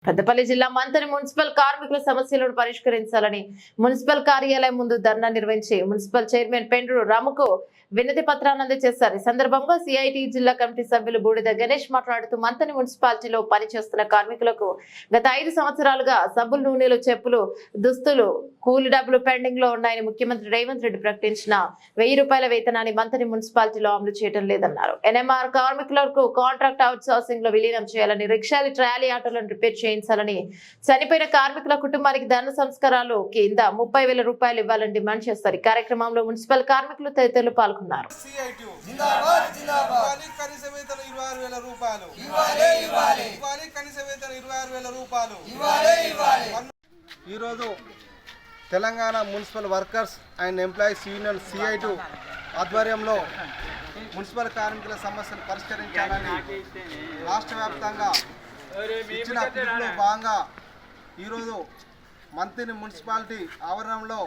పెద్దపల్లి జిల్లా మంతని మున్సిపల్ కార్మికుల సమస్యలను పరిష్కరించాలని మున్సిపల్ కార్యాలయం ముందు ధర్నా నిర్వహించి మున్సిపల్ చైర్మన్ పెండ్రు రాముకు వినతి పత్రాన్ని అందజేశారు. ఈ సందర్భంగా సిఐటి జిల్లా కమిటీ సభ్యులు బూడిద గణేష్ మాట్లాడుతూ మంతని మున్సిపాలిటీలో పనిచేస్తున్న కార్మికులకు గత 5 సంవత్సరాలుగా సబ్బులు, నూనెలు, చెప్పులు, దుస్తులు, కూలి డబ్బులు పెండింగ్ లో ఉన్నాయని ముఖ్యమంత్రి రేవంత్ రెడ్డి ప్రకటించిన 1000 రూపాయల వేతనాన్ని మంతని మున్సిపాలిటీలో అమలు చేయడం లేదన్నారు. ఎన్ఎంఆర్ కార్మికులకు కాంట్రాక్ట్ అవుట్ సోర్సింగ్ లో విలీనం చేయాలని, రిక్షాలు, ట్రాలీ ఆటోలను రిపేర్ చేయించాలని, చనిపోయిన కార్మికుల కుటుంబానికి ధన సంస్కారాలు కింద 30,000 రూపాయలు ఇవ్వాలని డిమాండ్ చేస్తారు. ఈ కార్యక్రమంలో మున్సిపల్ కార్మికులు తదితరులు పాల్గొన్నారు. ఈరోజు Telangana municipal workers and employees union CIT ఆధ్వర్యంలో మున్సిపల్ కార్మికుల సమస్యలు పరిష్కరించాలని రాష్ట్ర వ్యాప్తంగా ఇచ్చిన పిలుపులో భాగంగా ఈరోజు మంతిని మున్సిపాలిటీ ఆవరణంలో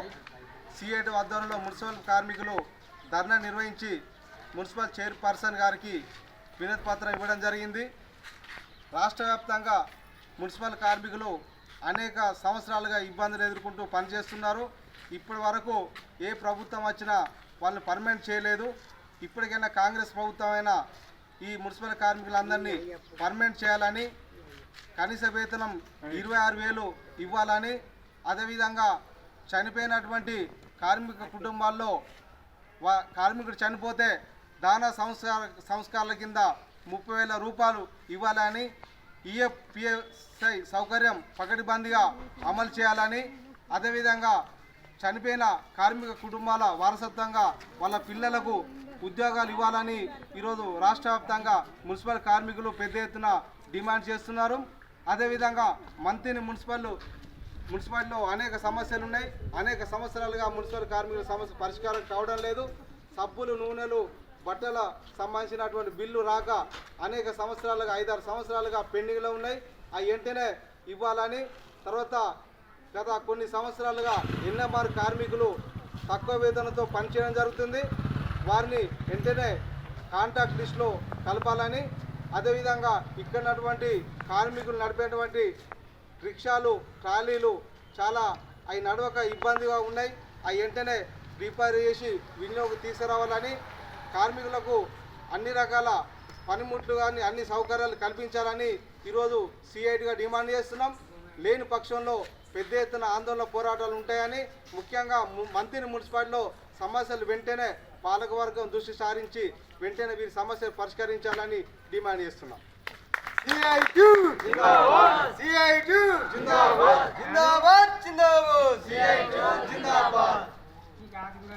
సిఐటి ఆధ్వర్యంలో మున్సిపల్ కార్మికులు ధర్నా నిర్వహించి మున్సిపల్ చైర్పర్సన్ గారికి వినతి పత్రం ఇవ్వడం జరిగింది. రాష్ట్ర వ్యాప్తంగా మున్సిపల్ కార్మికులు అనేక సంవత్సరాలుగా ఇబ్బందులు ఎదుర్కొంటూ పనిచేస్తున్నారు. ఇప్పటి వరకు ఏ ప్రభుత్వం వచ్చినా వాళ్ళని పర్మనెంట్ చేయలేదు. ఇప్పటికైనా కాంగ్రెస్ ప్రభుత్వమైనా ఈ మున్సిపల్ కార్మికులందరినీ పర్మనెంట్ చేయాలని, కనీస వేతనం 26,000 ఇవ్వాలని, అదేవిధంగా చనిపోయినటువంటి కార్మిక కుటుంబాల్లో కార్మికుడు చనిపోతే దాన సంస్కారాల కింద 30,000 రూపాయలు ఇవ్వాలని, ఈఎఫ్పిఎస్ఐ సౌకర్యం పకడ్బందీగా అమలు చేయాలని, అదేవిధంగా చనిపోయిన కార్మిక కుటుంబాల వారసత్వంగా వాళ్ళ పిల్లలకు ఉద్యోగాలు ఇవ్వాలని ఈరోజు రాష్ట్ర వ్యాప్తంగా మున్సిపల్ కార్మికులు పెద్ద ఎత్తున డిమాండ్ చేస్తున్నారు. అదేవిధంగా మంతిని మున్సిపాలిటీలో అనేక సమస్యలు ఉన్నాయి. అనేక సంవత్సరాలుగా మున్సిపల్ కార్మికుల సమస్య పరిష్కారం కావడం లేదు. సబ్బులు, నూనెలు, బట్టల సంబంధించినటువంటి బిల్లు రాక అనేక సంవత్సరాలుగా 5-6 సంవత్సరాలుగా పెండింగ్లో ఉన్నాయి. అవి వెంటనే ఇవ్వాలని, తర్వాత గత కొన్ని సంవత్సరాలుగా ఎన్ఎంఆర్ కార్మికులు తక్కువ వేతనంతో పనిచేయడం జరుగుతుంది. వారిని వెంటనే కాంట్రాక్ట్ లిస్టులో కలపాలని, అదేవిధంగా ఇక్కడ కార్మికులు నడిపేటువంటి రిక్షాలు, ట్రాలీలు చాలా అవి నడవక ఇబ్బందిగా ఉన్నాయి. అవి వెంటనే రిపేర్ చేసి వినియోగం తీసుకురావాలని, కార్మికులకు అన్ని రకాల పనిముట్లు కానీ అన్ని సౌకర్యాలు కల్పించాలని ఈరోజు సిఐటిగా డిమాండ్ చేస్తున్నాం. లేని పక్షంలో పెద్ద ఎత్తున ఆందోళన పోరాటాలు ఉంటాయని, ముఖ్యంగా మంతిని మున్సిపాలిటీలో సమస్యలు వెంటనే పాలకవర్గం దృష్టి సారించి వెంటనే వీరి సమస్యలు పరిష్కరించాలని డిమాండ్ చేస్తున్నాం. CIT జిందాబాద్, CIT జిందాబాద్, జిందాబాద్, జిందాబాద్, CIT